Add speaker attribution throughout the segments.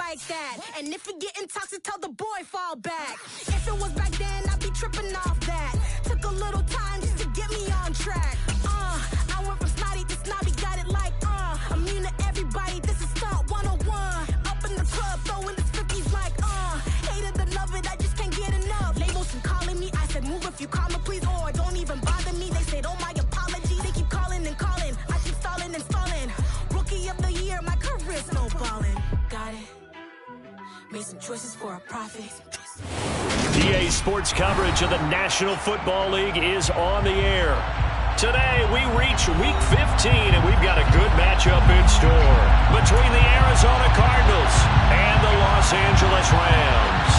Speaker 1: like that. And if it getting toxic, tell the boy fall back. If it was back then, I'd be tripping off that. Took a little time just to get me on track. I went from snotty to snobby, got it like, immune to everybody, this is stunt 101. Up in the club, throwing the 50s like, hate it or love it, I just can't get enough. Labels keep calling me, I said move if you call me please, or don't even bother me. They said, oh my apology, they keep calling and calling. I keep stalling and stalling. Rookie of the year, my career snowballing. Got it. Made some choices for a profit.
Speaker 2: PA Sports coverage of the National Football League is on the air. Today, we reach Week 15, and we've got a good matchup in store between the Arizona Cardinals and the Los Angeles Rams.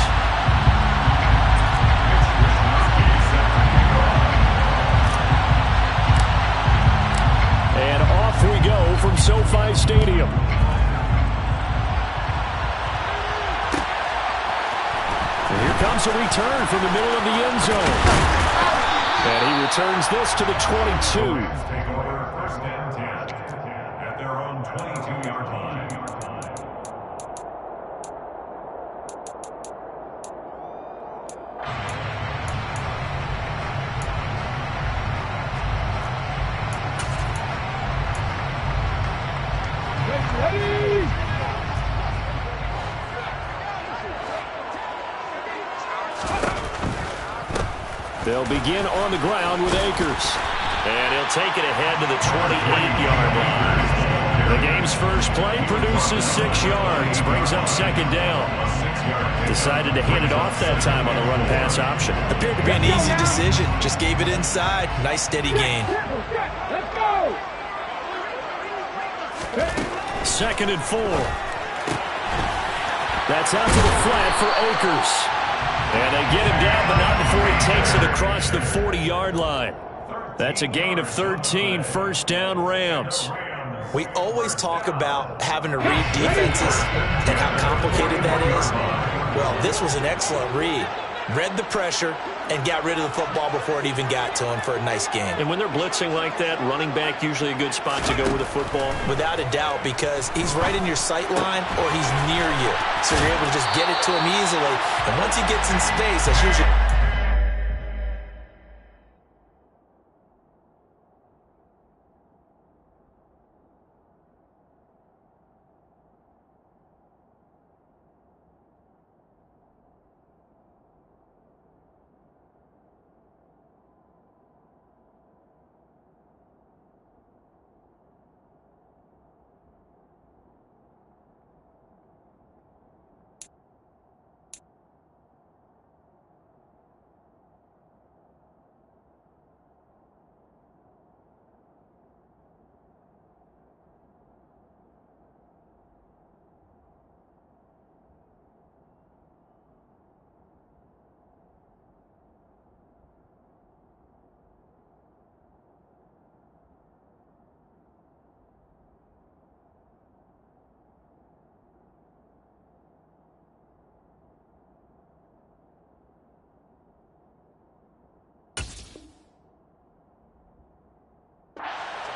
Speaker 2: And off we go from SoFi Stadium. And here comes a return from the middle of the end zone. And he returns this to the 22.
Speaker 3: Take over first and 10 at their own 22-yard line.
Speaker 4: Ready!
Speaker 2: They'll begin on the ground with Akers. And he'll take it ahead to the 28-yard line. The game's first play produces 6 yards, brings up second down. Decided to hand it off that time on the run-pass option.
Speaker 5: Appeared to be an easy decision. Just gave it inside. Nice steady gain.
Speaker 4: Let's go!
Speaker 2: Second and 4. That's out to the flat for Akers. And they get him down, but not before he takes it across the 40-yard line. That's a gain of 13, first down Rams.
Speaker 5: We always talk about having to read defenses and how complicated that is. Well, this was an excellent read. Read the pressure and got rid of the football before it even got to him for a nice gain.
Speaker 2: And when they're blitzing like that, running back usually a good spot to go with the football?
Speaker 5: Without a doubt, because he's right in your sight line or he's near you. So you're able to just get it to him easily. And once he gets in space, that's usually...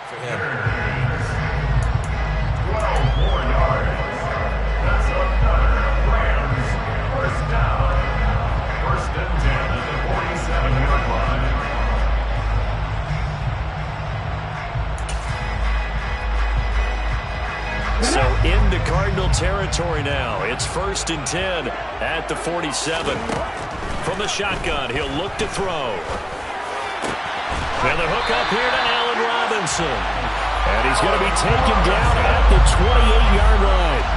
Speaker 5: for him.
Speaker 3: 12 more yards. That's another Rams first down. First and 10 at the 47-yard line.
Speaker 2: So into Cardinal territory now. It's first and 10 at the 47. From the shotgun, he'll look to throw. And the hook up here to Allen Robinson. And he's going to be taken down at the 28-yard line.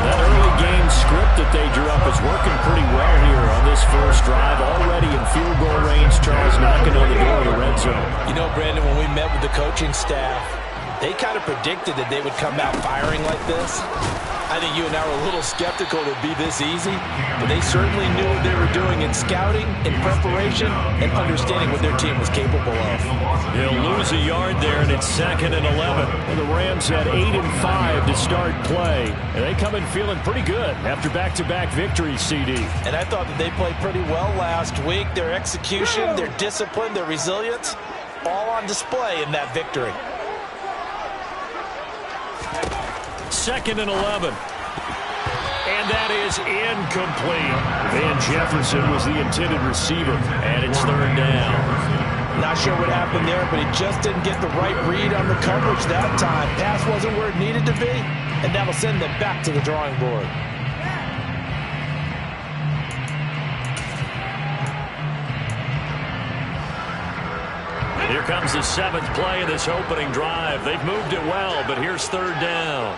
Speaker 2: That early game script that they drew up is working pretty well here on this first drive. Already in field goal range, Charles knocking on the door of the red zone.
Speaker 5: You know, Brandon, when we met with the coaching staff, they kind of predicted that they would come out firing like this. I think you and I were a little skeptical it would be this easy, but they certainly knew what they were doing in scouting, in preparation, and understanding what their team was capable of.
Speaker 2: He'll lose a yard there, and it's second and 11. And the Rams had 8 and 5 to start play, and they come in feeling pretty good after back-to-back victories, CD.
Speaker 5: And I thought that they played pretty well last week. Their execution, their discipline, their resilience, all on display in that victory.
Speaker 2: Second and 11. And that is incomplete. Van Jefferson was the intended receiver, and it's third down.
Speaker 5: Not sure what happened there, but he just didn't get the right read on the coverage that time. Pass wasn't where it needed to be, and that'll send them back to the drawing board.
Speaker 2: Here comes the 7th play of this opening drive. They've moved it well, but here's third down.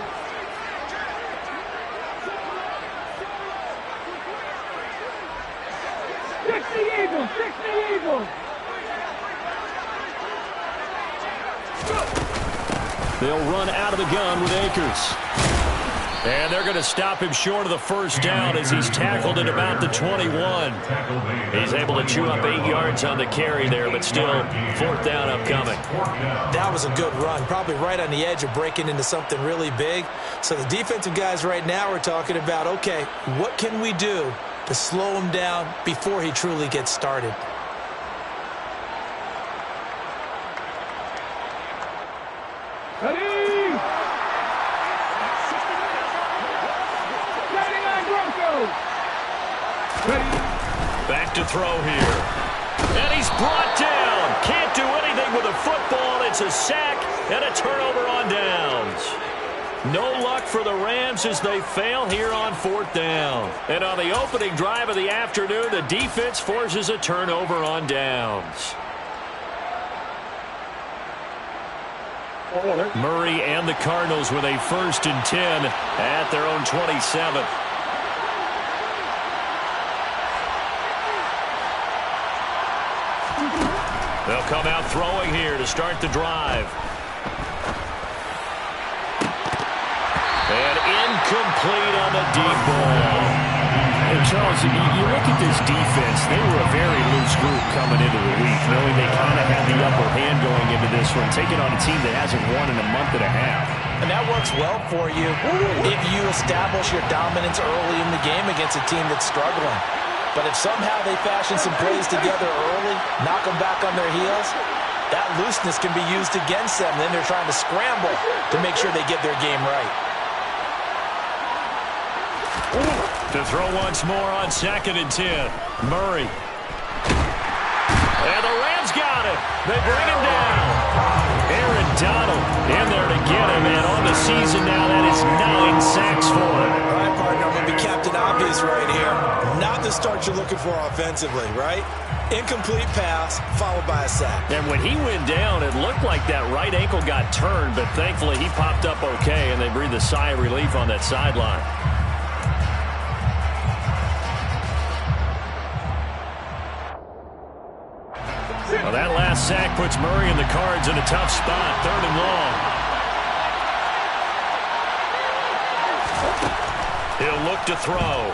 Speaker 4: Fix the Eagles! Fix the Eagles!
Speaker 2: They'll run out of the gun with Akers. And they're going to stop him short of the first down as he's tackled at about the 21. He's able to chew up 8 yards on the carry there, but still fourth down upcoming.
Speaker 5: That was a good run, probably right on the edge of breaking into something really big. So the defensive guys right now are talking about, okay, what can we do to slow him down before he truly gets started?
Speaker 4: Ready! Standing on Broncos! Ready!
Speaker 2: Back to throw here. And he's brought down. Can't do anything with a football. It's a sack and a turnover on downs. No luck for the Rams as they fail here on fourth down. And on the opening drive of the afternoon, the defense forces a turnover on downs. Murray and the Cardinals with a 1st and 10 at their own 27. They'll come out throwing here to start the drive. And incomplete on the deep ball. And Charles, you look at this defense, they were a very loose group coming into the week, knowing they kind of had the upper hand going into this one, taking on a team that hasn't won in a month and a half.
Speaker 5: And that works well for you if you establish your dominance early in the game against a team that's struggling. But if somehow they fashion some plays together early, knock them back on their heels, that looseness can be used against them. Then they're trying to scramble to make sure they get their game right.
Speaker 2: To throw once more on 2nd and 10. Murray. And the Rams got it. They bring him down. Aaron Donald in there to get him. And on the season now, that is 9 sacks for him.
Speaker 5: All right, partner, I'm going to be Captain Obvious right here. Not the start you're looking for offensively, right? Incomplete pass followed by a sack.
Speaker 2: And when he went down, it looked like that right ankle got turned, but thankfully he popped up okay, and they breathed a sigh of relief on that sideline. Well, that last sack puts Murray and the Cards in a tough spot, 3rd and long. He'll look to throw.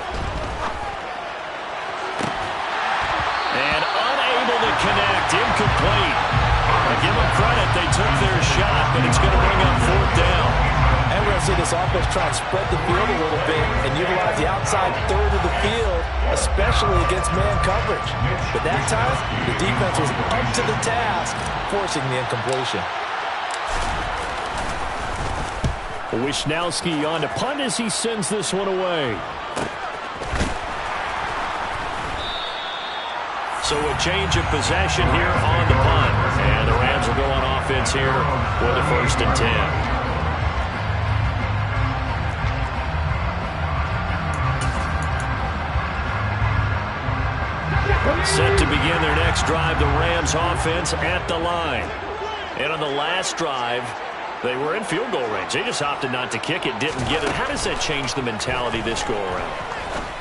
Speaker 2: And unable to connect, incomplete. I give them credit, they took their shot, but it's going to bring up 4th down.
Speaker 5: And we're going to see this offense try and spread the field a little bit and utilize the outside third of the field, especially against man coverage. But that time, the defense was up to the task, forcing the incompletion.
Speaker 2: Wisnowski on to punt as he sends this one away. So a change of possession here on the punt. And the Rams will go on offense here with a 1st and 10. Set to begin their next drive, the Rams offense at the line. And on the last drive, they were in field goal range. They just opted not to kick it, didn't get it. How does that change the mentality this go around?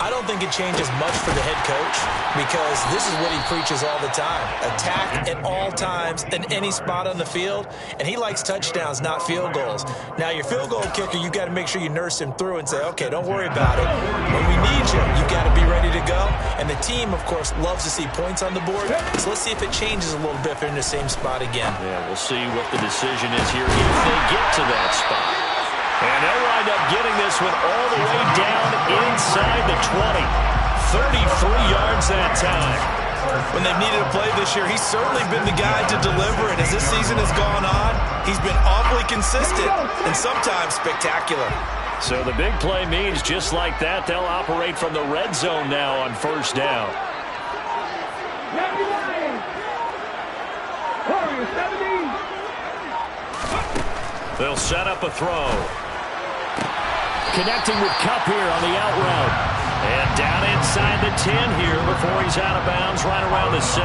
Speaker 5: I don't think it changes much for the head coach because this is what he preaches all the time. Attack at all times in any spot on the field, and he likes touchdowns, not field goals. Now, your field goal kicker, you got to make sure you nurse him through and say, okay, don't worry about it. When we need you, you got to be ready to go. And the team, of course, loves to see points on the board. So let's see if it changes a little bit if they're in the same spot again.
Speaker 2: Yeah, we'll see what the decision is here if they get to that spot. And they'll wind up getting this one all the way down inside the 20. 33 yards that time.
Speaker 5: When they've needed a play this year, he's certainly been the guy to deliver. And as this season has gone on, he's been awfully consistent and sometimes spectacular.
Speaker 2: So the big play means just like that, they'll operate from the red zone now on first down. They'll set up a throw. Connecting with Kupp here on the out route. And down inside the 10 here before he's out of bounds, right around the 7.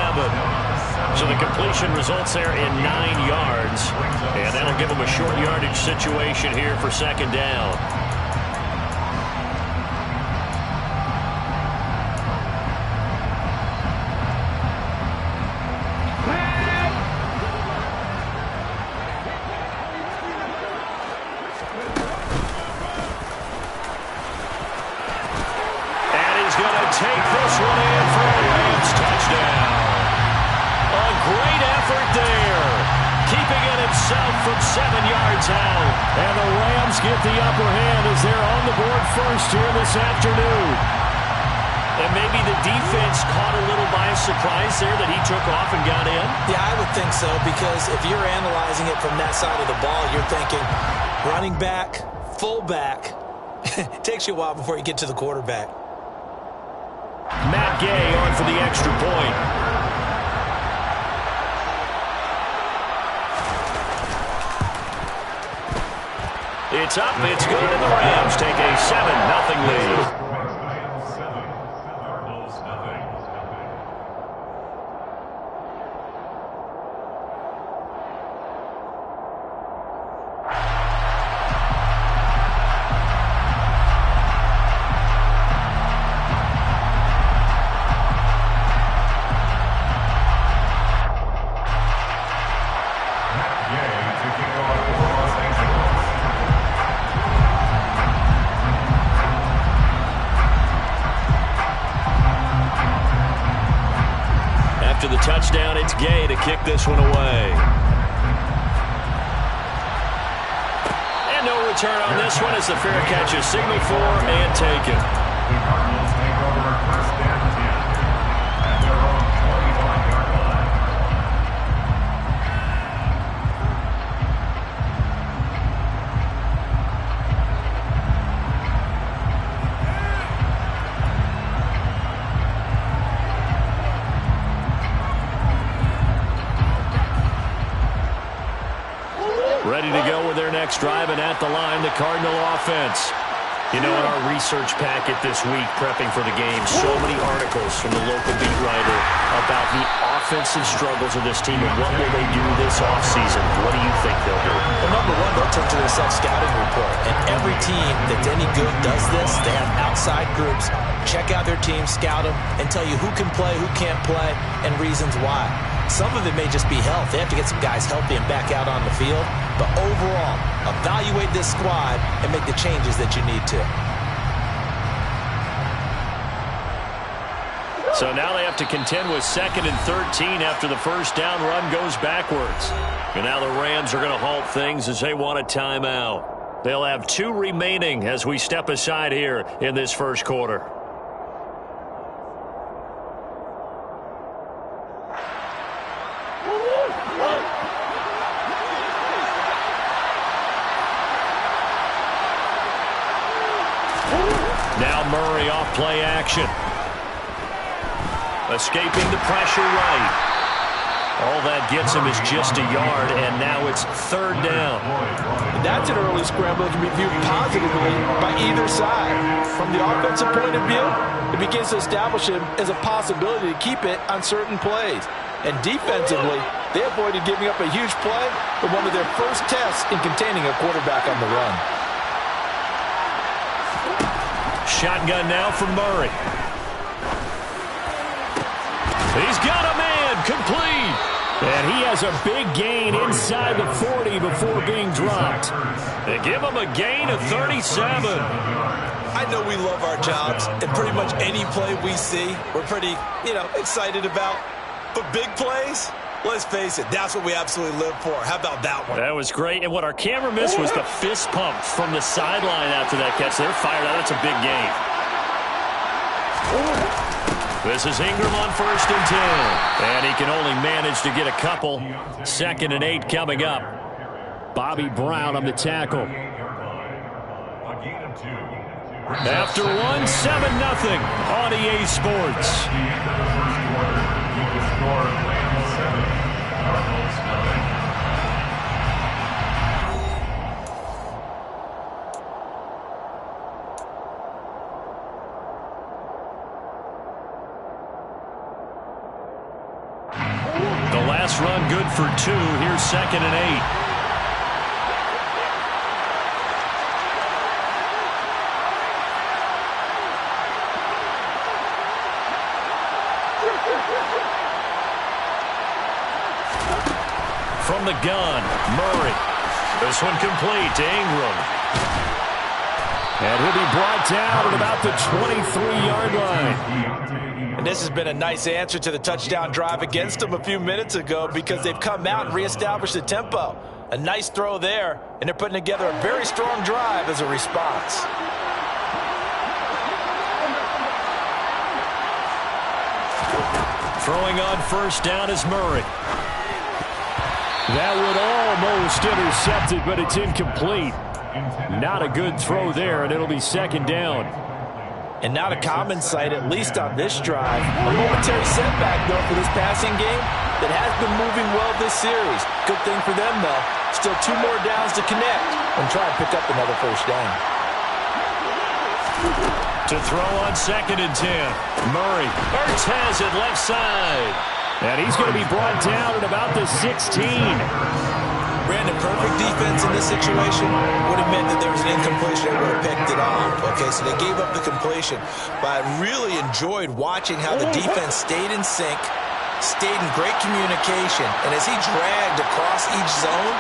Speaker 2: So the completion results there in 9 yards. And that'll give him a short yardage situation here for second down. Take this one in for a Rams touchdown. A great effort there. Keeping it himself from 7 yards out. And the Rams get the upper hand as they're on the board first here this afternoon. And maybe the defense caught a little by surprise there that he took off and got in.
Speaker 5: Yeah, I would think so, because if you're analyzing it from that side of the ball, you're thinking running back, fullback. It takes you a while before you get to the quarterback.
Speaker 2: Matt Gay on for the extra point. It's up, it's good, and the Rams take a 7-0 lead. After the touchdown, it's Gay to kick this one away. And no return on this one as the fair catch is signaled for and taken.
Speaker 3: The Cardinals take over first and 10 at their own 21-yard line.
Speaker 2: Ready to go with their next drive, and at the line, the Cardinal offense. You know, in our research packet this week, prepping for the game, so many articles from the local beat writer about the offensive struggles of this team and what will they do this offseason. What do you think they'll do?
Speaker 5: Well, number one, they'll turn to their self-scouting report. And every team that's any good does this. They have outside groups. Check out their team, scout them, and tell you who can play, who can't play, and reasons why. Some of it may just be health. They have to get some guys healthy and back out on the field. But overall, evaluate this squad and make the changes that you need to.
Speaker 2: So now they have to contend with 2nd and 13 after the first down run goes backwards. And now the Rams are going to halt things as they want a timeout. They'll have 2 remaining as we step aside here in this first quarter. Now Murray off play action. Escaping the pressure right. All that gets him is just a yard, and now it's 3rd down.
Speaker 5: That's an early scramble that can be viewed positively by either side. From the offensive point of view, it begins to establish him as a possibility to keep it on certain plays. And defensively, they avoided giving up a huge play with one of their first tests in containing a quarterback on the run.
Speaker 2: Shotgun now from Murray. He's got a man, complete. And he has a big gain inside the 40 before being dropped. They give him a gain of 37.
Speaker 5: I know we love our jobs, and pretty much any play we see, we're pretty, excited about. But big plays, let's face it, that's what we absolutely live for. How about that one?
Speaker 2: That was great. And what our camera missed was the fist pump from the sideline after that catch. They're fired out. That's a big gain. This is Ingram on 1st and 10. And he can only manage to get a couple. 2nd and 8 coming up. Bobby Brown on the tackle.
Speaker 3: gain of 2.
Speaker 2: After one, 7-0 on EA Sports.
Speaker 3: At the end of the first quarter, with the score of Rams 7, Cardinals 9.
Speaker 2: The last run good for 2. Here's 2nd and 8. From the gun, Murray. This one complete to Ingram. And he'll be brought down at about the 23-yard line.
Speaker 5: And this has been a nice answer to the touchdown drive against them a few minutes ago because they've come out and reestablished the tempo. A nice throw there, and they're putting together a very strong drive as a response.
Speaker 2: Throwing on first down is Murray. That would almost intercept it, but it's incomplete. Not a good throw there, and it'll be 2nd down.
Speaker 5: And not a common sight, at least on this drive. A momentary setback, though, for this passing game that has been moving well this series. Good thing for them, though. Still 2 more downs to connect and try and pick up another first down.
Speaker 2: To throw on 2nd and 10. Murray. Ertz has it left side. And he's going to be brought down at about the 16.
Speaker 5: Brandon, perfect defense in this situation would have meant that there was an incompletion that would have picked it off. Okay, so they gave up the completion. But I really enjoyed watching how the defense stayed in sync, stayed in great communication. And as he dragged across each zone,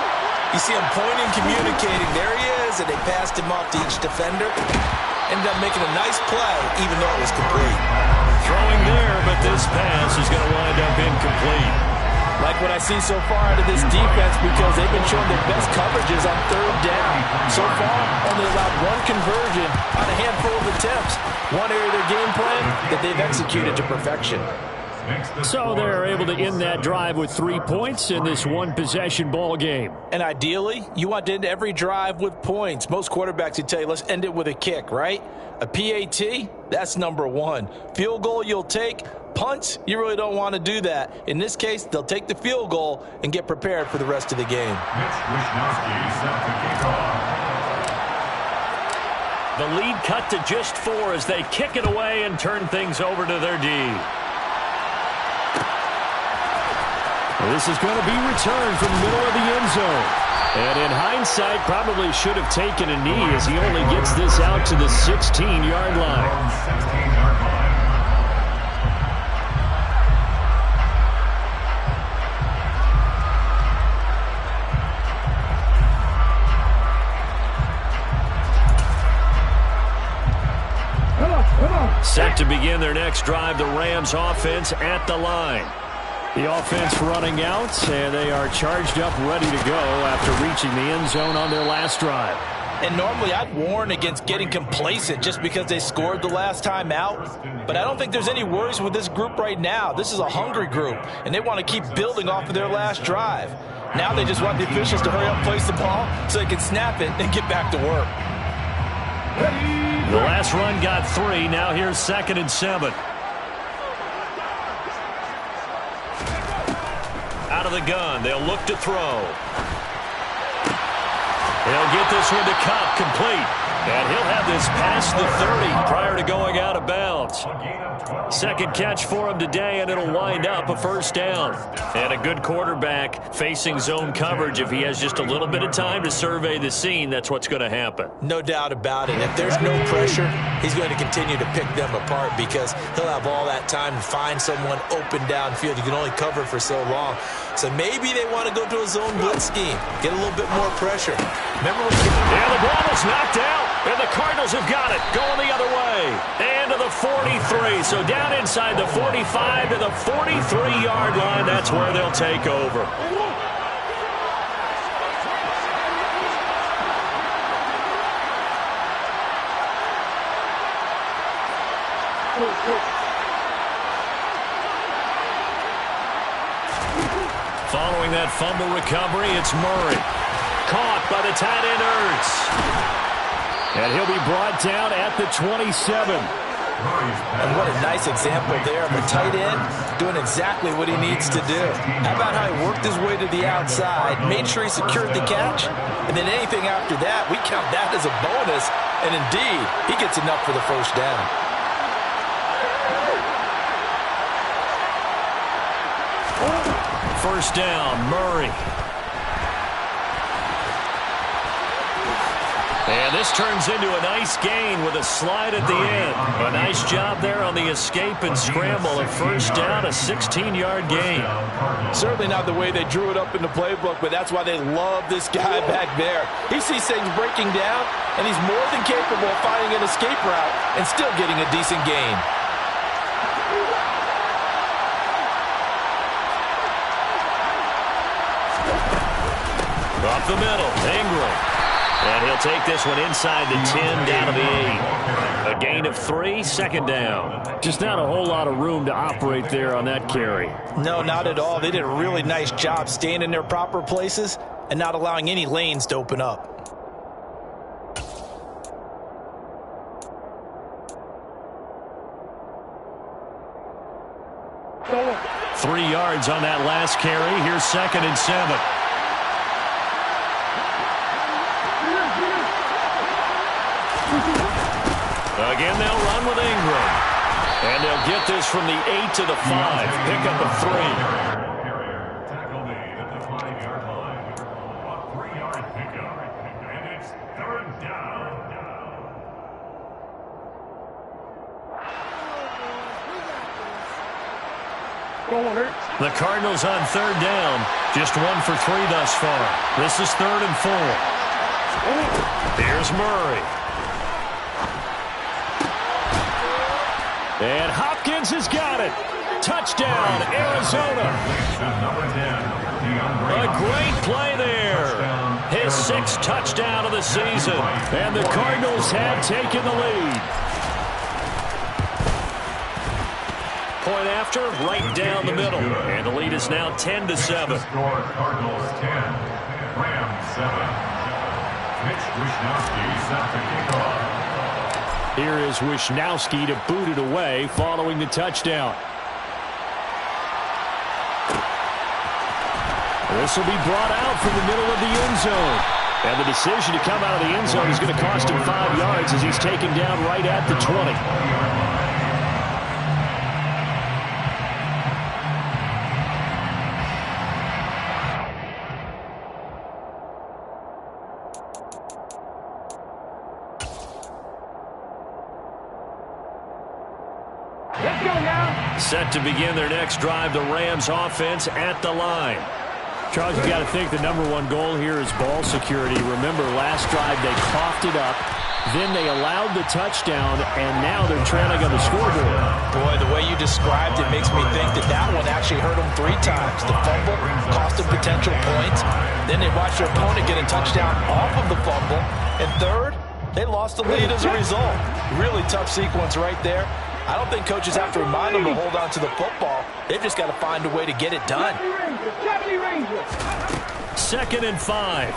Speaker 5: you see him pointing, communicating. There he is, and they passed him off to each defender. Ended up making a nice play, even though it was complete.
Speaker 2: Throwing there, but this pass is going to wind up incomplete.
Speaker 5: Like what I see so far out of this defense because they've been showing their best coverages on 3rd down. So far, only allowed 1 conversion on a handful of attempts. One area of their game plan that they've executed to perfection.
Speaker 2: So they're able to end that drive with 3 points in this one-possession ball game.
Speaker 5: And ideally, you want to end every drive with points. Most quarterbacks would tell you, let's end it with a kick, right? A PAT, that's number 1. Field goal you'll take. Punts, you really don't want to do that. In this case, they'll take the field goal and get prepared for the rest of the game.
Speaker 2: The lead cut to just 4 as they kick it away and turn things over to their D. This is going to be returned from the middle of the end zone. And in hindsight, probably should have taken a knee as he only gets this out to the 16-yard line. Set to begin their next drive, the Rams offense at the line. The offense running out, and they are charged up, ready to go after reaching the end zone on their last drive.
Speaker 5: And normally I'd warn against getting complacent just because they scored the last time out. But I don't think there's any worries with this group right now. This is a hungry group, and they want to keep building off of their last drive. Now they just want the officials to hurry up and place the ball so they can snap it and get back to work.
Speaker 2: The last run got 3. Now here's 2nd and 7. Out of the gun. They'll look to throw. He'll get this one to Cup, complete. And he'll have this past the 30 prior to going out of bounds. Second catch for him today, and it'll wind up a first down. And a good quarterback facing zone coverage. If he has just a little bit of time to survey the scene, that's what's going to happen.
Speaker 5: No doubt about it. If there's no pressure, he's going to continue to pick them apart because he'll have all that time to find someone open downfield. You can only cover for so long. So maybe they want to go to a zone blitz scheme, get a little bit more pressure. Remember when
Speaker 2: the ball was knocked out, and the Cardinals have got it, going the other way. And to the 43, so down inside the 45 to the 43-yard line. That's where they'll take over. Following that fumble recovery, it's Murray. Caught by the tight end Ertz. And he'll be brought down at the 27.
Speaker 5: And what a nice example there of the tight end doing exactly what he needs to do. How about how he worked his way to the outside, made sure he secured the catch, and then anything after that, we count that as a bonus. And indeed, he gets enough for the first down.
Speaker 2: First down, Murray. And this turns into a nice gain with a slide at the end. A nice job there on the escape and scramble. A first down, a 16-yard gain.
Speaker 5: Certainly not the way they drew it up in the playbook, but that's why they love this guy back there. He sees things breaking down, and he's more than capable of finding an escape route and still getting a decent gain.
Speaker 2: Up the middle, Ingram. And he'll take this one inside the 10, down to the 8. A gain of 3, second down. Just not a whole lot of room to operate there on that carry.
Speaker 5: No, not at all. They did a really nice job staying in their proper places and not allowing any lanes to open up.
Speaker 4: Go.
Speaker 2: 3 yards on that last carry. Here's 2nd and 7. Again, they'll run with Ingram. And they'll get this from the 8 to the 5. Pick up a 3.
Speaker 3: Tackle made at the 5-yard line. A 3-yard pickup. And it's 3rd down.
Speaker 4: Go on, Hurts.
Speaker 2: The Cardinals on 3rd down. Just 1 for 3 thus far. This is 3rd and 4. Here's Murray. And Hopkins has got it. Touchdown, Arizona. A great play there. His 6th touchdown of the season. And the Cardinals have taken the lead. Point after, right down the middle. And the lead is now 10-7.
Speaker 3: Score Cardinals 10, Rams 7. Mitch Wishnowsky set to kick off.
Speaker 2: Here is Wishnowsky to boot it away following the touchdown. This will be brought out from the middle of the end zone. And the decision to come out of the end zone is going to cost him 5 yards as he's taken down right at the 20.
Speaker 4: Let's go now.
Speaker 2: Set to begin their next drive, the Rams offense at the line. Charles, you got to think the #1 goal here is ball security. Remember, last drive they coughed it up, then they allowed the touchdown, and now they're trailing on the scoreboard.
Speaker 5: Boy, the way you described it makes me think that that one actually hurt them 3 times. The fumble cost them potential points. Then they watched their opponent get a touchdown off of the fumble. And third, they lost the lead as a result. Really tough sequence right there. I don't think coaches have to remind them to hold on to the football. They've just got to find a way to get it done.
Speaker 2: 2nd and 5.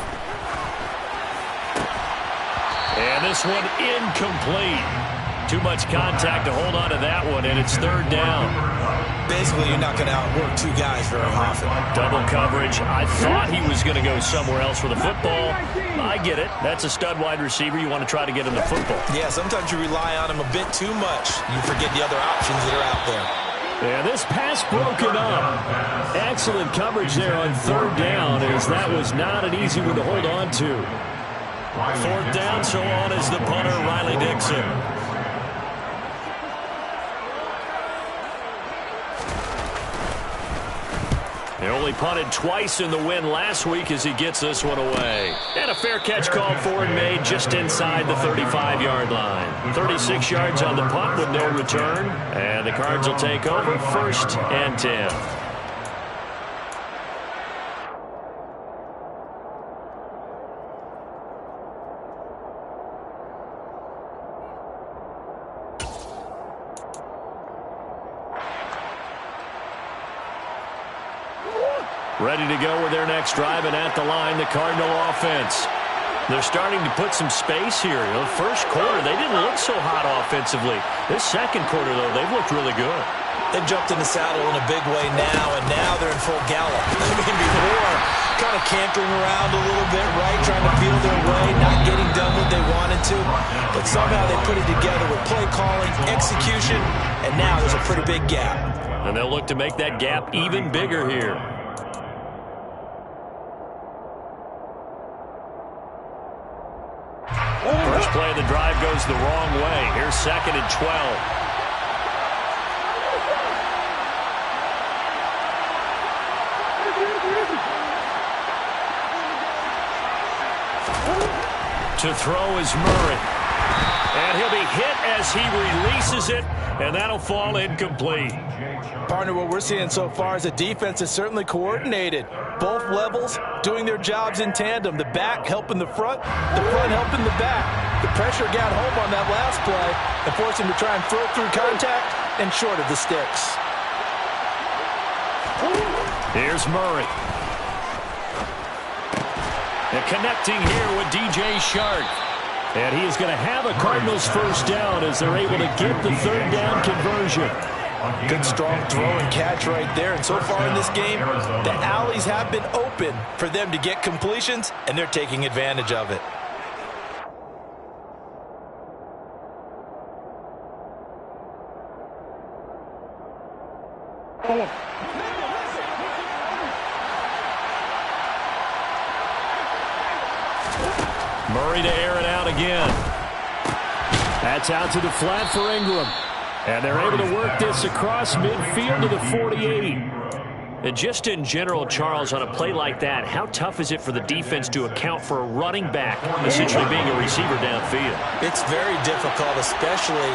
Speaker 2: And this one incomplete. Too much contact to hold on to that one, and it's 3rd down.
Speaker 5: Basically, you're not going to outwork 2 guys very often.
Speaker 2: Double coverage. I thought he was going to go somewhere else with the football. I get it. That's a stud wide receiver. You want to try to get him the football.
Speaker 5: Yeah, sometimes you rely on him a bit too much. You forget the other options that are out there.
Speaker 2: Yeah, this pass broken up. Excellent coverage there on 3rd down, as that was not an easy one to hold on to. 4th down, so on is the punter, Riley Dixon. They only punted twice in the win last week as he gets this one away. And a fair catch called for and made just inside the 35-yard line. 36 yards on the punt with no return. And the Cards will take over 1st and 10. Ready to go with their next drive, and at the line, the Cardinal offense. They're starting to put some space here. You know, first quarter, they didn't look so hot offensively. This second quarter, though, they've looked really good.
Speaker 5: They've jumped in the saddle in a big way now, and now they're in full gallop. I mean, before, kind of cantering around a little bit, right, trying to feel their way, not getting done what they wanted to. But somehow they put it together with play calling, execution, and now there's a pretty big gap.
Speaker 2: And they'll look to make that gap even bigger here. First play of the drive goes the wrong way. Here's 2nd and 12. To throw is Murray. And he'll be hit as he releases it, and that'll fall incomplete.
Speaker 5: Partner, what we're seeing so far is the defense is certainly coordinated. Both levels doing their jobs in tandem. The back helping the front helping the back. The pressure got home on that last play and forced him to try and throw through contact and short of the sticks.
Speaker 2: Here's Murray. And connecting here with DJ Shark. And he is going to have a Cardinals first down as they're able to get the 3rd down conversion.
Speaker 5: Good strong throw and catch right there. And so far in this game, the alleys have been open for them to get completions, and they're taking advantage of it.
Speaker 2: Murray to air it out again. That's out to the flat for Ingram. And they're able to work this across midfield to the 48. And just in general, Charles, on a play like that, how tough is it for the defense to account for a running back essentially being a receiver downfield?
Speaker 5: It's very difficult, especially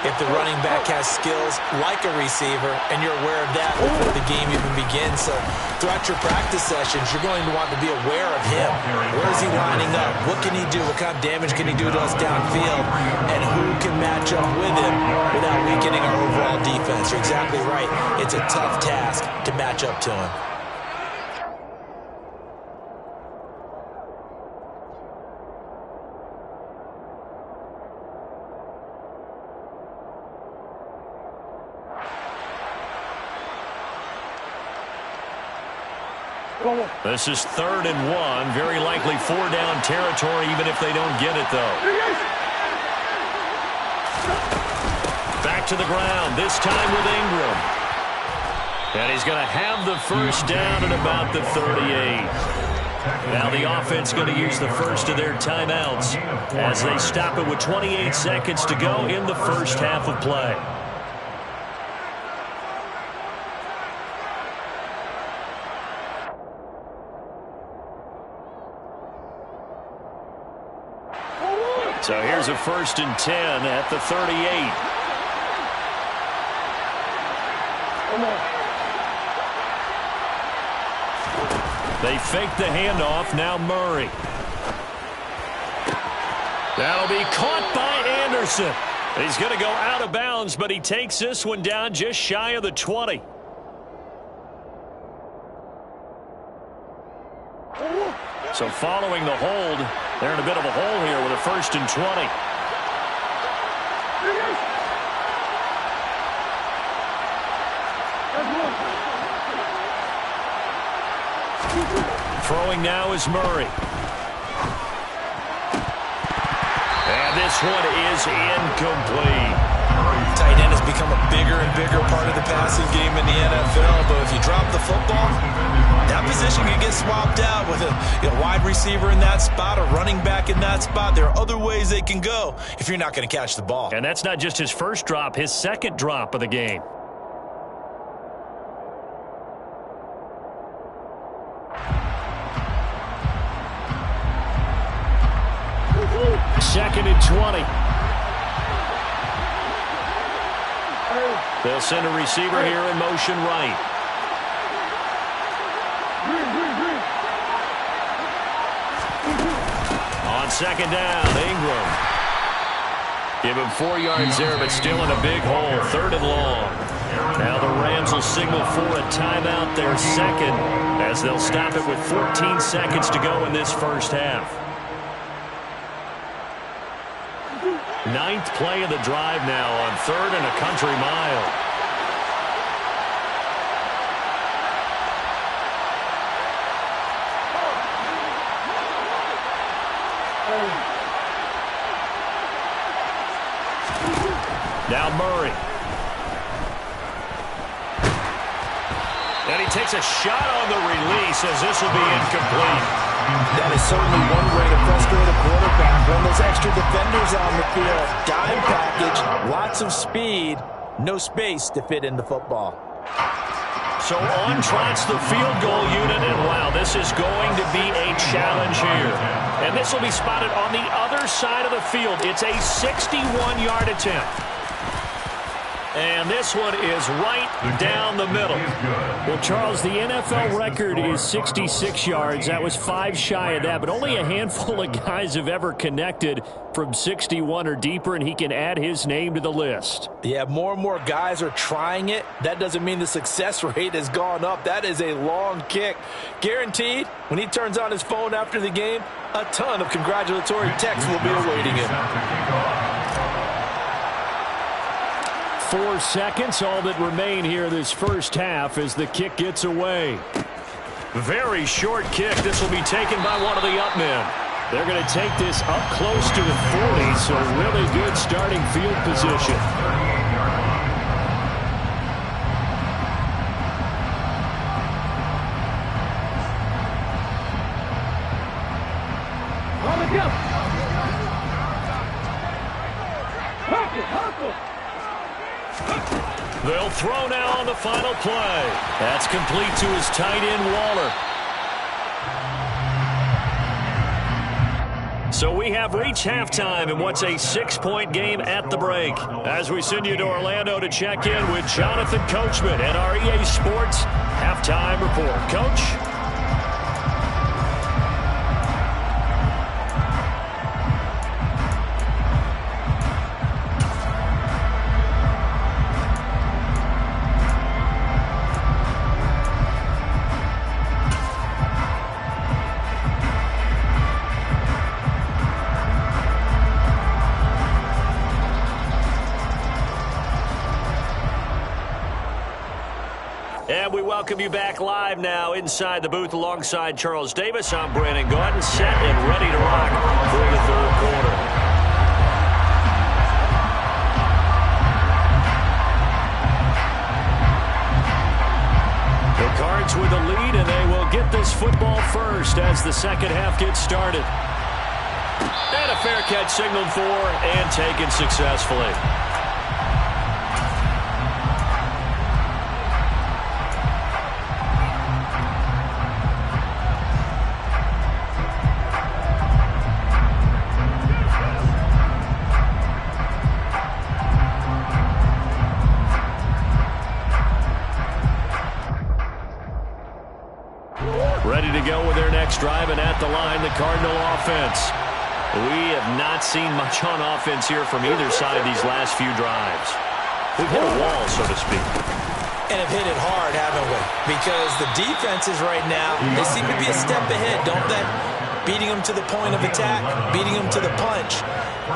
Speaker 5: if the running back has skills like a receiver, and you're aware of that before the game even begins. So throughout your practice sessions, you're going to want to be aware of him. Where is he lining up? What can he do? What kind of damage can he do to us downfield? And who can match up with him without weakening our overall defense? You're exactly right. It's a tough task to match up to him.
Speaker 2: This is 3rd and 1. Very likely 4-down territory, even if they don't get it, though. Back to the ground, this time with Ingram. And he's going to have the first down at about the 38. Now the offense going to use the first of their timeouts as they stop it with 28 seconds to go in the first half of play. So here's a 1st and 10 at the 38. They fake the handoff. Now Murray. That'll be caught by Anderson. He's going to go out of bounds, but he takes this one down just shy of the 20. So following the hold, they're in a bit of a hole here with a 1st and 20. Throwing now is Murray. And this one is incomplete.
Speaker 5: Tight end has become a bigger and bigger part of the passing game in the NFL, but if you drop the football, that position can get swapped out with a wide receiver in that spot, a running back in that spot. There are other ways they can go if you're not going to catch the ball.
Speaker 2: And that's not just his first drop, his second drop of the game. Second and 20. They'll send a receiver here in motion right. On 2nd down, Ingram. Give him 4 yards there, but still in a big hole. 3rd and long. Now the Rams will signal for a timeout, their second, as they'll stop it with 14 seconds to go in this first half. Ninth play of the drive now on 3rd and a country mile. Now Murray. And he takes a shot on the release as this will be incomplete.
Speaker 5: That is certainly one way to frustrate a quarterback. When there's extra defenders on the field, dime package, lots of speed, no space to fit in the football.
Speaker 2: So on trots the field goal unit, and wow, this is going to be a challenge here. And this will be spotted on the other side of the field. It's a 61-yard attempt. And this one is right down the middle.
Speaker 6: Well, Charles, the NFL record is 66 yards. That was 5 shy of that, but only a handful of guys have ever connected from 61 or deeper, and he can add his name to the list.
Speaker 5: Yeah, more and more guys are trying it. That doesn't mean the success rate has gone up. That is a long kick. Guaranteed, when he turns on his phone after the game, a ton of congratulatory texts will be awaiting him.
Speaker 6: 4 seconds, all that remain here this first half as the kick gets away.
Speaker 2: Very short kick. This will be taken by one of the up men.
Speaker 6: They're going to take this up close to the 40, so really good starting field position.
Speaker 2: They'll throw now on the final play. That's complete to his tight end, Waller. So we have reached halftime in what's a 6-point game at the break. As we send you to Orlando to check in with Jonathan Coachman at our EA Sports Halftime Report. Coach? And we welcome you back live now inside the booth alongside Charles Davis. I'm Brandon Gordon, set and ready to rock for the third quarter. The Cards with the lead, and they will get this football first as the second half gets started. And a fair catch signaled for and taken successfully. Ready to go with their next drive, and at the line, the Cardinal offense. We have not seen much on offense here from either side these last few drives. We've hit a wall, so to speak.
Speaker 5: And have hit it hard, haven't we? Because the defenses right now, they seem to be a step ahead, don't they? Beating them to the point of attack, beating them to the punch.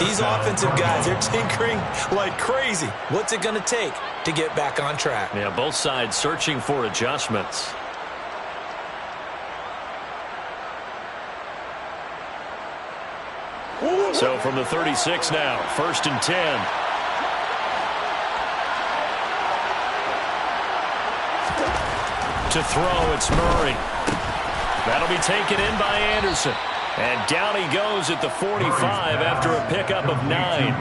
Speaker 5: These offensive guys, they're tinkering like crazy. What's it going to take to get back on track?
Speaker 2: Yeah, both sides searching for adjustments. So from the 36 now, 1st and 10. To throw, it's Murray. That'll be taken in by Anderson. And down he goes at the 45 after a pickup of 9.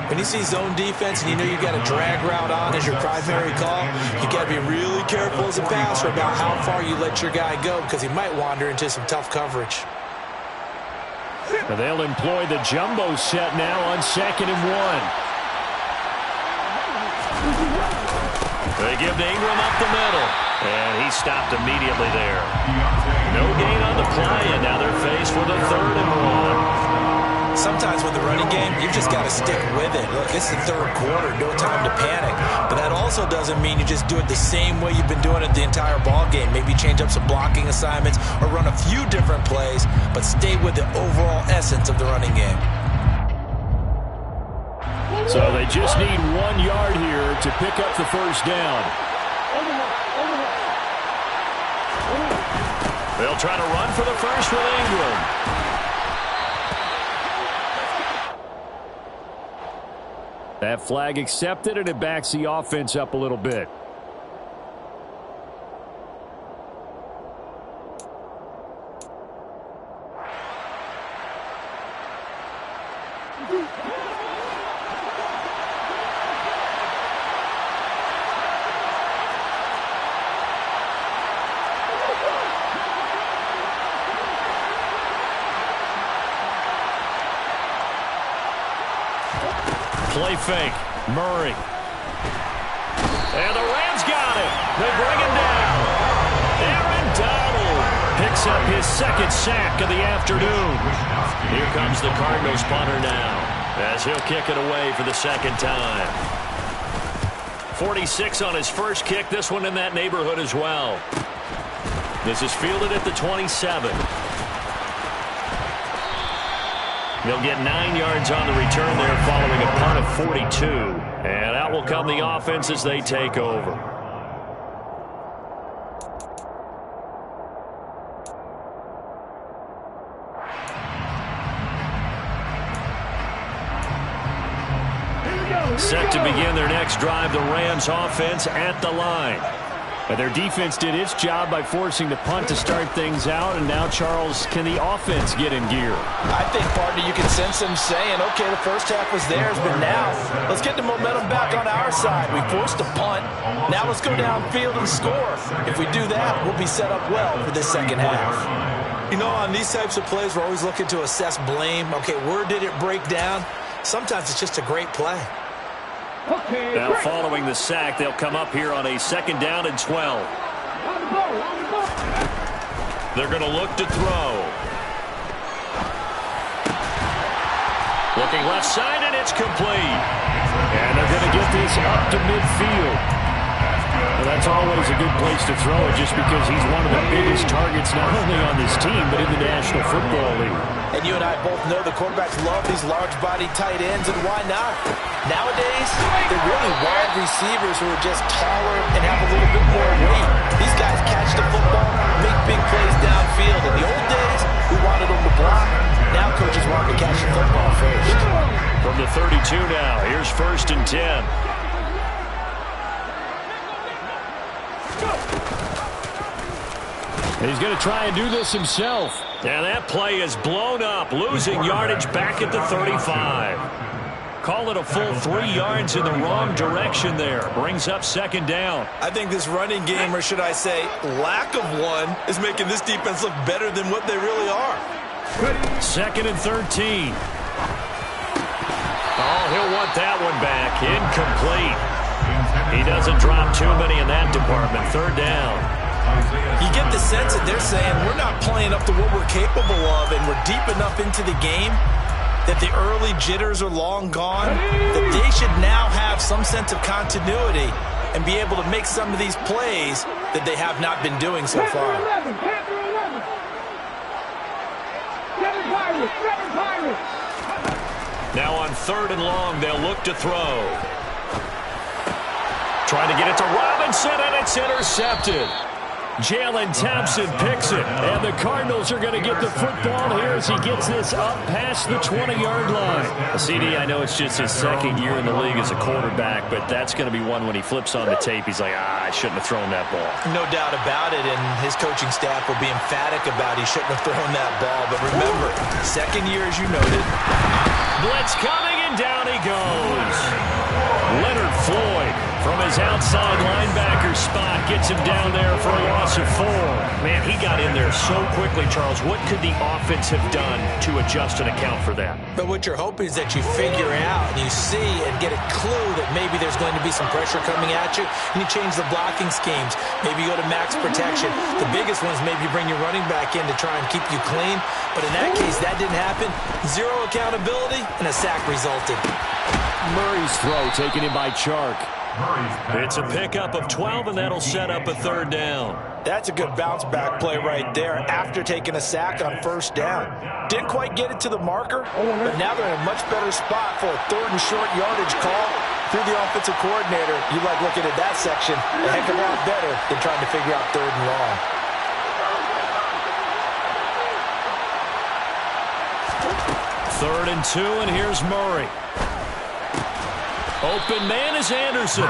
Speaker 5: When you see zone defense and you know you've got a drag route on as your primary call, you've got to be really careful as a passer about how far you let your guy go because he might wander into some tough coverage.
Speaker 6: And they'll employ the jumbo set now on 2nd and 1.
Speaker 2: They give to Ingram up the middle. And he stopped immediately there. No gain on the play, and now they're faced with a 3rd and 1.
Speaker 5: Sometimes with the running game, you've just got to stick with it. Look, it's the third quarter, no time to panic. But that also doesn't mean you just do it the same way you've been doing it the entire ball game. Maybe change up some blocking assignments or run a few different plays, but stay with the overall essence of the running game.
Speaker 6: So they just need 1 yard here to pick up the first down.
Speaker 2: They'll try to run for the first with Ingram.
Speaker 6: That flag accepted, and it backs the offense up a little bit.
Speaker 2: Play fake. Murray. And the Rams got it. They bring him down. Aaron Donald picks up his second sack of the afternoon. Here comes the Cardinals punter now, as he'll kick it away for the second time. 46 on his first kick. This one in that neighborhood as well. This is fielded at the 27. They'll get 9 yards on the return there following a punt of 42. And out will come the offense as they take over. Set to begin their next drive, the Rams offense at the line. But their defense did its job by forcing the punt to start things out. And now, Charles, can the offense get in gear?
Speaker 5: I think, partner, you can sense them saying, okay, the first half was theirs, but now let's get the momentum back on our side. We forced a punt. Now let's go downfield and score. If we do that, we'll be set up well for this second half. You know, on these types of plays, we're always looking to assess blame. Okay, where did it break down? Sometimes it's just a great play.
Speaker 2: Now following the sack, they'll come up here on a 2nd down and 12. They're going to look to throw. Looking left side, and it's complete.
Speaker 6: And they're going to get this up to midfield. Well, that's always a good place to throw it, just because he's one of the biggest targets not only on this team but in the National Football League.
Speaker 5: And you and I both know the quarterbacks love these large-body tight ends, and why not? Nowadays, they're really wide receivers who are just taller and have a little bit more weight. These guys catch the football, make big plays downfield. In the old days, we wanted them to block. Now coaches want to catch the football first.
Speaker 2: From the 32 now, here's 1st and 10.
Speaker 6: He's going to try and do this himself.
Speaker 2: And that play is blown up, losing yardage back at the 35. Call it a full 3 yards in the wrong direction there. Brings up 2nd down.
Speaker 5: I think this running game, or should I say lack of one, is making this defense look better than what they really are.
Speaker 2: 2nd and 13. Oh, he'll want that one back. Incomplete. He doesn't drop too many in that department. 3rd down.
Speaker 5: You get the sense that they're saying we're not playing up to what we're capable of, and we're deep enough into the game that the early jitters are long gone, that they should now have some sense of continuity and be able to make some of these plays that they have not been doing so far.
Speaker 2: Now on 3rd and long, they'll look to throw. Trying to get it to Robinson, and it's intercepted. Jalen Thompson picks it, and the Cardinals are going to get the football here as he gets this up past the 20-yard line. CD, I know it's just his 2nd year in the league as a quarterback, but that's going to be one when he flips on the tape. He's like, I shouldn't have thrown that ball.
Speaker 5: No doubt about it, and his coaching staff will be emphatic about he shouldn't have thrown that ball. But remember, 2nd year, as you noted.
Speaker 2: Blitz coming, and down he goes. Leonard Floyd from his outside linebacker spot gets him down there for a loss of 4. Man, he got in there so quickly, Charles. What could the offense have done to adjust and account for that?
Speaker 5: But what you're hoping is that you figure out and you see and get a clue that maybe there's going to be some pressure coming at you, and you change the blocking schemes. Maybe you go to max protection. The biggest one is maybe you bring your running back in to try and keep you clean. But in that case, that didn't happen. 0 accountability, and a sack resulted.
Speaker 6: Murray's throw taken in by Chark.
Speaker 2: It's a pickup of 12, and that'll set up a third down.
Speaker 5: That's a good bounce back play right there after taking a sack on first down. Didn't quite get it to the marker, but now they're in a much better spot for a third and short yardage call. Through the offensive coordinator, you like looking at that section a heck of a lot better than trying to figure out third and long.
Speaker 2: Third and 2, and here's Murray. Open man is Anderson.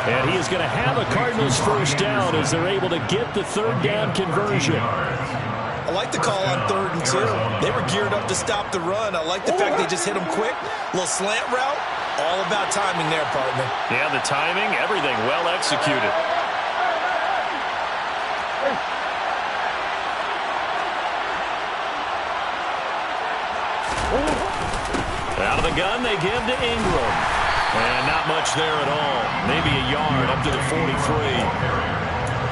Speaker 2: And he is going to have a Cardinals first down as they're able to get the third down conversion.
Speaker 5: I like the call on 3rd and 2. They were geared up to stop the run. I like the fact they just hit him quick. A little slant route. All about timing there, partner.
Speaker 2: Yeah, the timing, everything well executed. Out of the gun, they give to Ingram. And not much there at all. Maybe a yard up to the 43.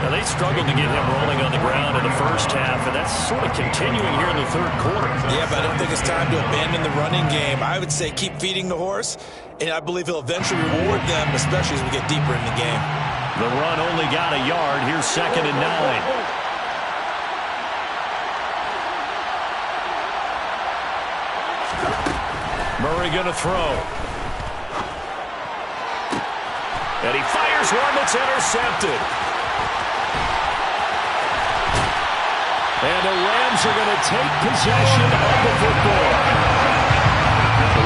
Speaker 2: Now, they struggled to get him rolling on the ground in the first half, and that's sort of continuing here in the third quarter.
Speaker 5: Yeah, but I don't think it's time to abandon the running game. I would say keep feeding the horse, and I believe he'll eventually reward them, especially as we get deeper in the game.
Speaker 2: The run only got a yard. Here's 2nd and 9. Murray going to throw. And he fires one that's intercepted. And the Rams are going to take possession of the football.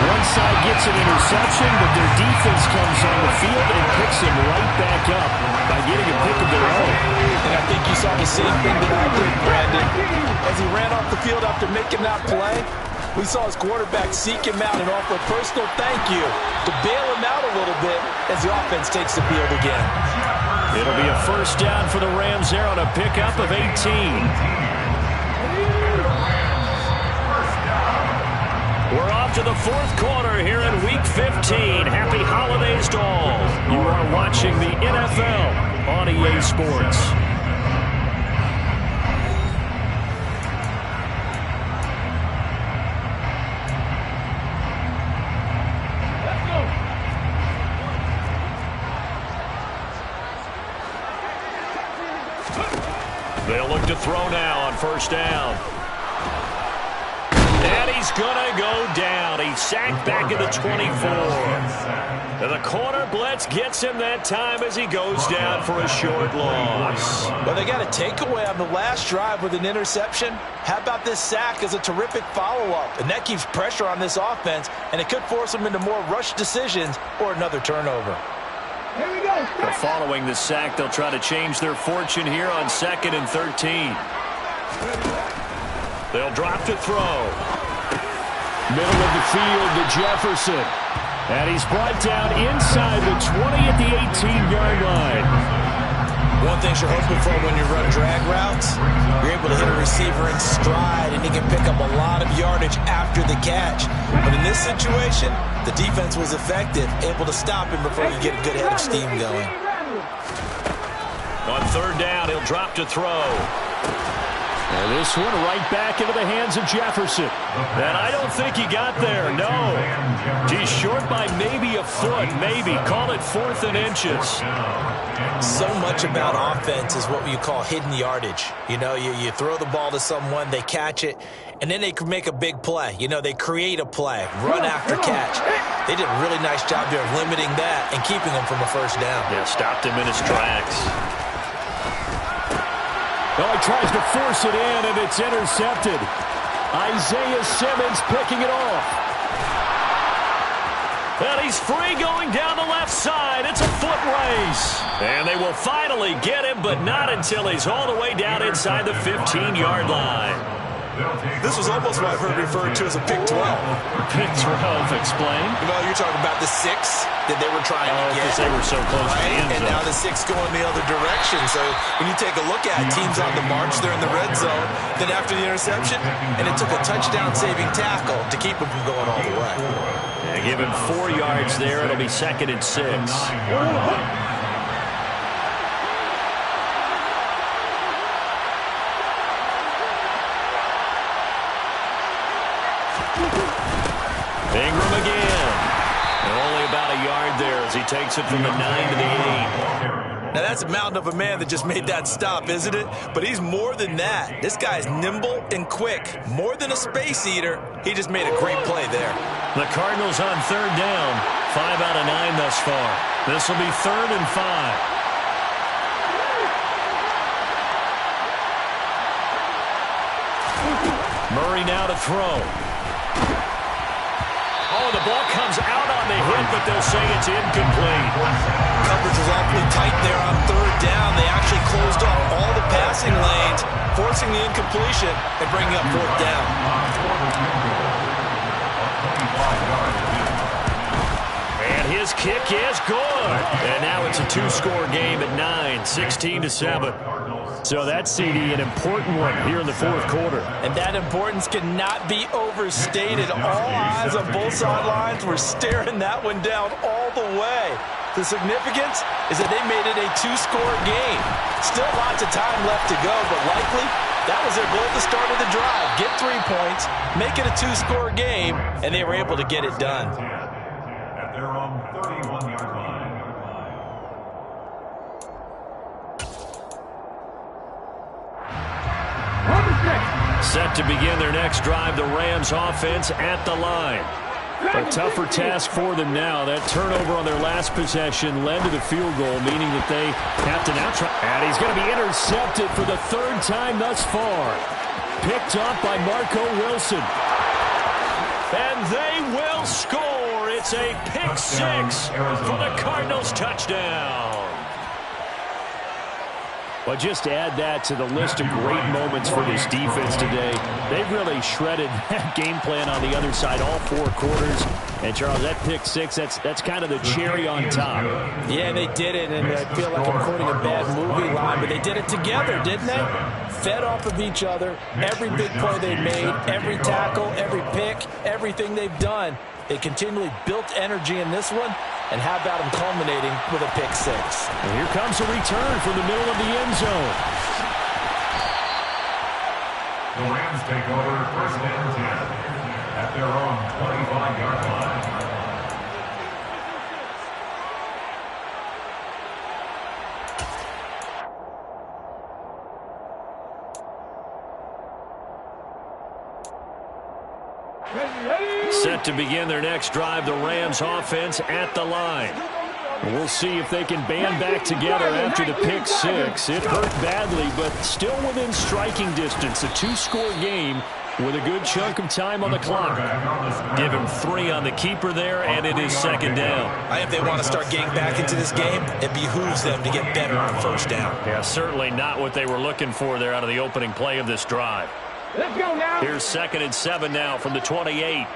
Speaker 2: One side gets an interception, but their defense comes on the field and picks him right back up by getting a pick of their own.
Speaker 5: And I think you saw the same thing that I did, Brandon. As he ran off the field after making that play, we saw his quarterback seek him out and offer a personal thank you to bail him out a little bit as the offense takes the field again.
Speaker 2: It'll be a first down for the Rams there on a pickup of 18. We're off to the fourth quarter here in Week 15. Happy holidays to all. You are watching the NFL on EA Sports. They'll look to throw now on first down. And he's going to go down. He's sacked back at the 24. And the corner blitz gets him that time as he goes down for a short loss.
Speaker 5: Well, they got a takeaway on the last drive with an interception. How about this sack as a terrific follow-up? And that keeps pressure on this offense, and it could force them into more rush decisions or another turnover.
Speaker 4: Here we go.
Speaker 2: But following the sack, they'll try to change their fortune here on 2nd and 13. They'll drop to throw. Middle of the field to Jefferson. And he's brought down inside the 20 at the 18-yard line.
Speaker 5: One thing you're hoping for when you run drag routes, you're able to hit a receiver in stride, and he can pick up a lot of yardage after the catch. But in this situation, the defense was effective, able to stop him before you get a good head of steam going.
Speaker 2: On third down, he'll drop to throw. And this one right back into the hands of Jefferson. And I don't think he got there, no. He's short by maybe a foot, maybe. Call it 4th and inches.
Speaker 5: So much about offense is what you call hidden yardage. You know, you throw the ball to someone, they catch it, and then they can make a big play. You know, they create a play, run after catch. They did a really nice job there of limiting that and keeping him from a first down.
Speaker 2: Yeah, stopped him in his tracks.
Speaker 6: Oh, he tries to force it in, and it's intercepted. Isaiah Simmons picking it off.
Speaker 2: And he's free going down the left side. It's a foot race. And they will finally get him, but not until he's all the way down inside the 15-yard line.
Speaker 5: This was almost what I've heard referred to as a pick 12.
Speaker 2: Pick 12, explain.
Speaker 5: Well, you're talking about the 6 that they were trying to get.
Speaker 2: Because they were so close to the end zone.
Speaker 5: And now the 6 going the other direction. So when you take a look at teams on the march, they're in the red zone. Then after the interception, and it took a touchdown-saving tackle to keep them from going all the way.
Speaker 2: Yeah, give him 4 yards there. It'll be 2nd and 6. Ingram again. And only about a yard there as he he takes it from the 9 to the 8.
Speaker 5: Now, that's a mountain of a man that just made that stop, isn't it? But he's more than that. This guy's nimble and quick. More than a space eater. He just made a great play there.
Speaker 2: The Cardinals on third down. 5 out of 9 thus far. This will be 3rd and 5. Murray now to throw. Oh, the ball comes out on the hit, but they'll say it's incomplete.
Speaker 5: Coverage was awfully tight there on third down. They actually closed off all the passing lanes, forcing the incompletion and bringing up fourth down.
Speaker 2: And his kick is good. And now it's a 2-score game at 9, 16-7. So that, CD, an important one here in the fourth quarter.
Speaker 5: And that importance cannot be overstated. All eyes on both sidelines were staring that one down all the way. The significance is that they made it a 2-score game. Still lots of time left to go, but likely that was their goal at the start of the drive. Get 3 points, make it a 2-score game, and they were able to get it done.
Speaker 3: At their own 31-yard line.
Speaker 6: Set to begin their next drive, the Rams offense at the line. A tougher task for them now. That turnover on their last possession led to the field goal, meaning that they have to now try. And he's going to be intercepted for the 3rd time thus far. Picked up by Marco Wilson.
Speaker 2: And they will score. It's a pick 6 for the Cardinals touchdown.
Speaker 6: But just add that to the list of great moments for this defense today. They've really shredded that game plan on the other side all 4 quarters. And, Charles, that pick 6, that's kind of the cherry on top.
Speaker 5: Yeah, they did it, and I feel like I'm quoting a bad movie line, but they did it together, didn't they? Fed off of each other, every big play they made, every tackle, every pick, everything they've done. They continually built energy in this one, and how about them culminating with a pick 6?
Speaker 6: And here comes a return from the middle of the end zone.
Speaker 3: The Rams take over 1st and 10 at their own 25-yard line.
Speaker 6: Set to begin their next drive, the Rams offense at the line. We'll see if they can band back together after the pick 6. It hurt badly, but still within striking distance. A 2-score game with a good chunk of time on the clock.
Speaker 2: Give him 3 on the keeper there, and it is 2nd down.
Speaker 5: I think if they want to start getting back into this game, it behooves them to get better on 1st down.
Speaker 2: Yeah, certainly not what they were looking for there out of the opening play of this drive.
Speaker 4: Let's go now.
Speaker 2: Here's 2nd and 7 now from the 28.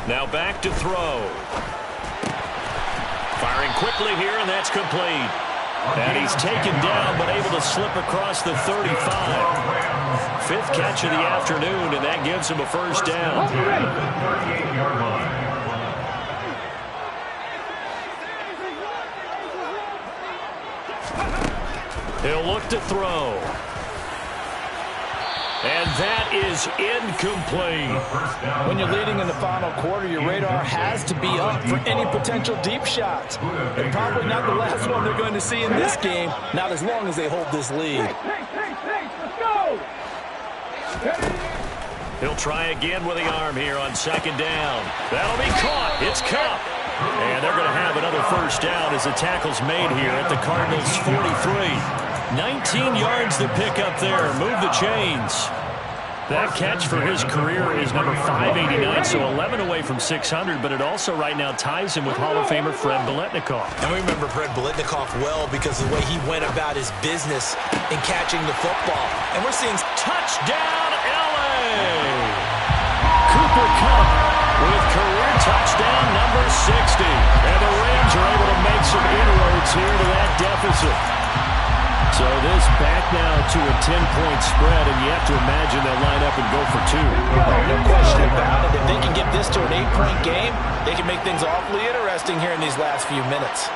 Speaker 2: Now back to throw. Firing quickly here, and that's complete. And he's taken down, but able to slip across the 35. 5th catch of the afternoon, and that gives him a 1st down.
Speaker 3: 38-yard line.
Speaker 2: He'll look to throw. And that is incomplete.
Speaker 5: When you're leading in the final quarter, your radar has to be up for any potential deep shots. And probably not the last one they're going to see in this game, not as long as they hold this lead.
Speaker 4: Let's go.
Speaker 2: He'll try again with the arm here on 2nd down. That'll be caught. It's Cup. And they're going to have another 1st down as the tackle's made here at the Cardinals' 43. 19 yards to pick up there. Move the chains. That catch for his career is number 589, so 11 away from 600, but it also right now ties him with Hall of Famer Fred Biletnikoff.
Speaker 5: And we remember Fred Biletnikoff well because of the way he went about his business in catching the football. And we're seeing
Speaker 2: touchdown, L.A. Cooper Kupp with career touchdown number 60. And the Rams are able to make some inroads here to that deficit. So this back now to a 10-point spread, and you have to imagine they'll line up and go for 2.
Speaker 5: No question about it. If they can get this to an 8-point game, they can make things awfully interesting here in these last few minutes.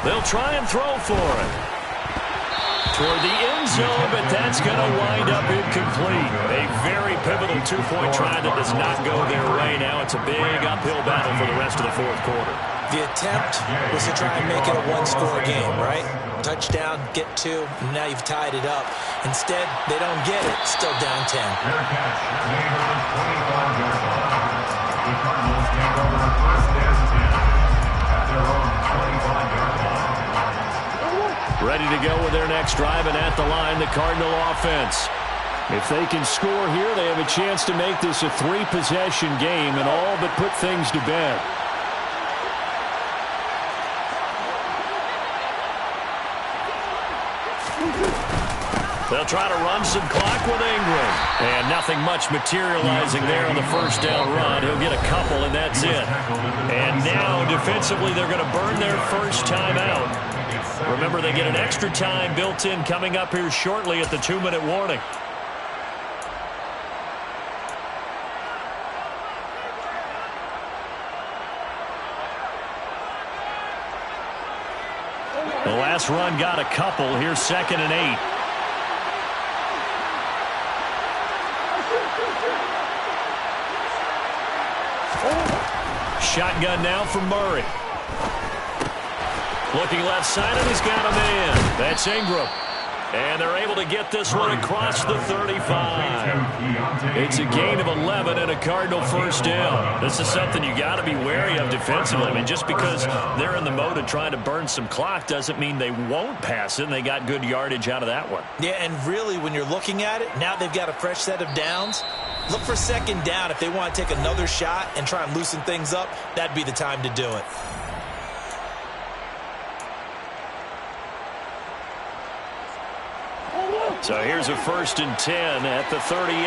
Speaker 2: They'll try and throw for it.
Speaker 6: toward the end zone, but that's going to wind up incomplete. A very pivotal two-point try that does not go their way. Now it's a big uphill battle for the rest of the fourth quarter.
Speaker 5: The attempt was to try and make it a one-score game, right? Touchdown, get two, and now you've tied it up. Instead, they don't get it. Still down 10.
Speaker 3: Their catch made on the 25-yard line. The Cardinals take over first and 10 at their own 25-yard line.
Speaker 6: Ready to go with their next drive, and at the line, the Cardinal offense. If they can score here, they have a chance to make this a three-possession game and all but put things to bed. They'll try to run some clock with Ingram. And nothing much materializing there on the first down run. He'll get a couple, and that's it. And now, defensively, they're going to burn their first time out. Remember, they get an extra time built in coming up here shortly at the 2-minute warning. The last run got a couple. Here's 2nd and 8. Shotgun now for Murray. Looking left side, and he's got a man. That's Ingram. And they're able to get this one across the 35. It's a gain of 11 and a Cardinal first down. This is something you got to be wary of defensively. I mean, just because they're in the mode of trying to burn some clock doesn't mean they won't pass it, and they got good yardage out of that one.
Speaker 5: Yeah, and really, when you're looking at it, now they've got a fresh set of downs. Look for 2nd down. If they want to take another shot and try and loosen things up, that'd be the time to do it.
Speaker 6: So here's a 1st and 10 at the 38.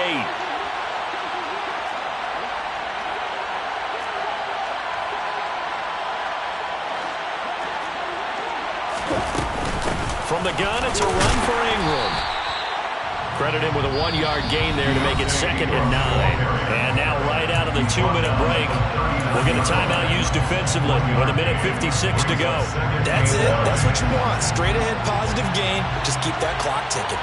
Speaker 6: From the gun, it's a run for Ingram. Credit him with a 1-yard gain there to make it 2nd and 9. And now right out of the 2-minute break, we'll get a timeout used defensively with 1:56 to go.
Speaker 5: That's it. That's what you want. Straight ahead positive gain. Just keep that clock ticking.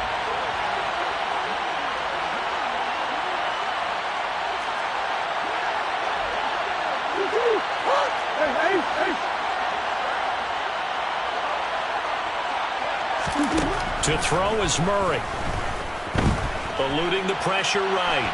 Speaker 6: To throw is Murray. Eluding the pressure right.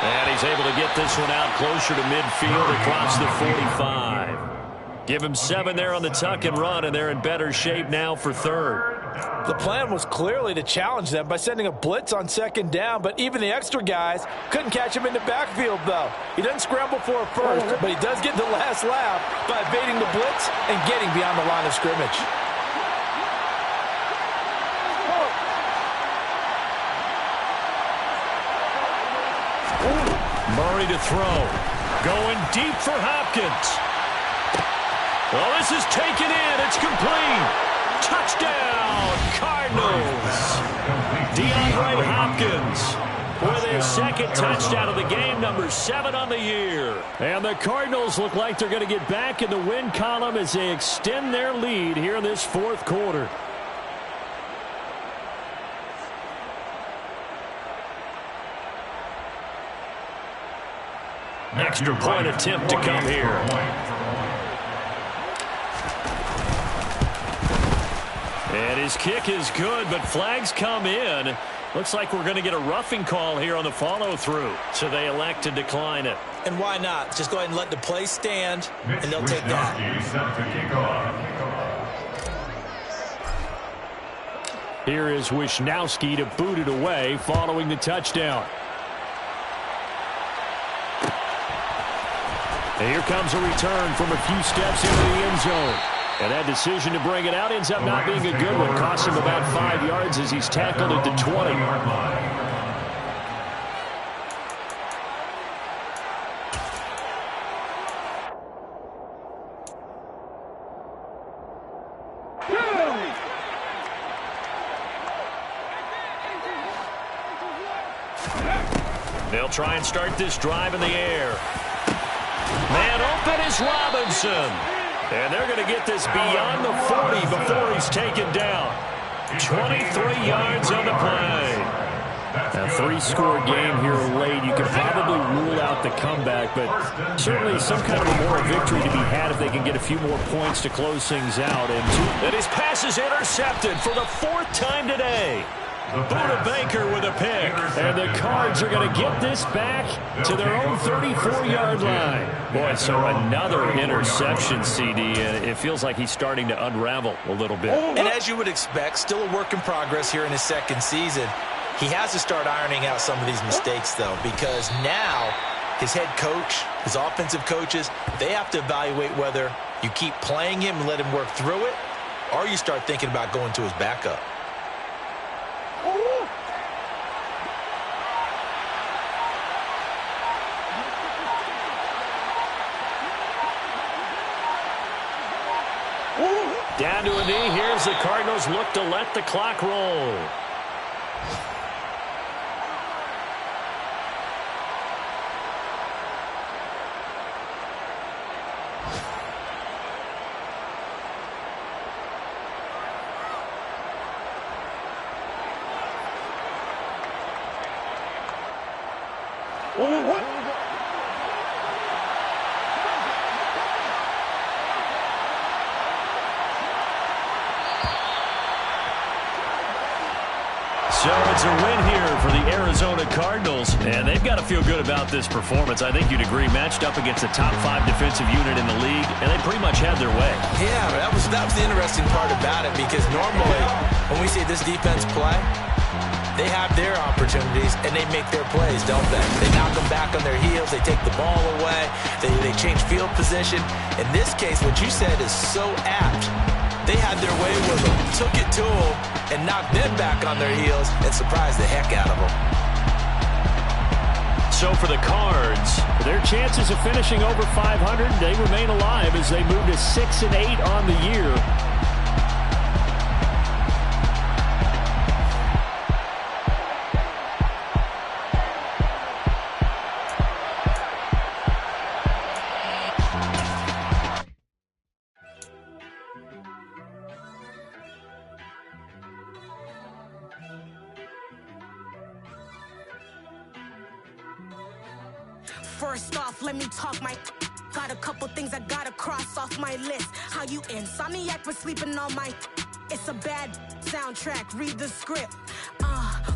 Speaker 6: And he's able to get this one out closer to midfield across the 45. Give him 7 there on the tuck and run, and they're in better shape now for 3rd.
Speaker 5: The plan was clearly to challenge them by sending a blitz on 2nd down, but even the extra guys couldn't catch him in the backfield, though. He doesn't scramble for a first, but he does get the last laugh by evading the blitz and getting beyond the line of scrimmage.
Speaker 6: Murray to throw. Going deep for Hopkins. Well, this is taken in. It's complete. Touchdown, Cardinals. DeAndre Hopkins with his 2nd touchdown of the game, number 7 on the year. And the Cardinals look like they're going to get back in the win column as they extend their lead here in this 4th quarter. Extra point attempt to come here. And his kick is good, but flags come in. Looks like we're going to get a roughing call here on the follow-through. So they elect to decline it.
Speaker 5: And why not? Just go ahead and let the play stand, and they'll take that.
Speaker 6: Here is Wisnowski to boot it away following the touchdown. And here comes a return from a few steps into the end zone. And that decision to bring it out ends up not being a good one. Costs him about 5 yards as he's tackled at the 20. They'll try and start this drive in the air. Man open is Robinson.
Speaker 2: And they're going to get this beyond the 40 before he's taken down. 23 yards on the play. A three-score game here late. You could probably rule out the comeback, but certainly some kind of a moral victory to be had if they can get a few more points to close things out. And his pass is intercepted for the fourth time today. Buda Baker with a pick. And the Cards are going to get this back to their own 34-yard line. Boy, so another interception, CD, and it feels like he's starting to unravel a little bit.
Speaker 5: And as you would expect, still a work in progress here in his second season. He has to start ironing out some of these mistakes, though, because now his head coach, his offensive coaches, they have to evaluate whether you keep playing him and let him work through it, or you start thinking about going to his backup.
Speaker 2: Down to a knee. Here's the Cardinals look to let the clock roll. So it's a win here for the Arizona Cardinals, and they've got to feel good about this performance. I think you'd agree, matched up against a top 5 defensive unit in the league, and they pretty much had their way.
Speaker 5: Yeah, that was the interesting part about it, because normally when we see this defense play, they have their opportunities and they make their plays, don't they? They knock them back on their heels, they take the ball away, they change field position. In this case, what you said is so apt. They had their way with them, took it to them, and knocked them back on their heels and surprised the heck out of them.
Speaker 2: So for the Cards,
Speaker 6: their chances of finishing over 500, they remain alive as they move to 6-8 on the year.
Speaker 1: First off, let me talk my... Got a couple things I gotta cross off my list. How you insomniac for sleeping on my... It's a bad soundtrack, read the script.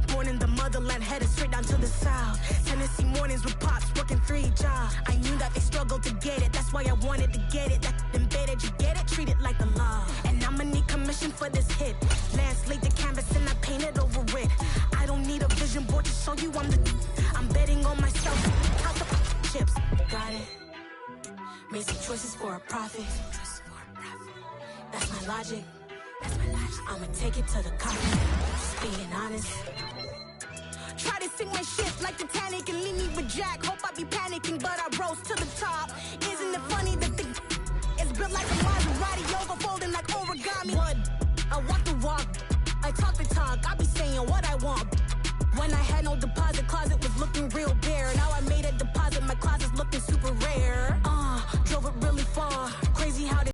Speaker 1: Born in the motherland, headed straight down to the south. Tennessee mornings with pops, working 3 jobs. I knew that they struggled to get it, that's why I wanted to get it. That embedded, you get it? Treat it like the law. And I'ma need commission for this hit. Lance laid the canvas and I painted over it. I don't need a vision board to show you I'm betting on myself. Out the chips, got it. Made some choices for a profit. That's my logic. I'ma take it to the cockpit. Just being honest. Try to sink my ship like Titanic and leave me with Jack. Hope I be panicking, but I rose to the top. Isn't it funny that the is built like a Maserati, overfolding like origami? What? I walk the walk, I talk the talk. I be saying what I want. When I had no deposit, closet was looking real bare. Now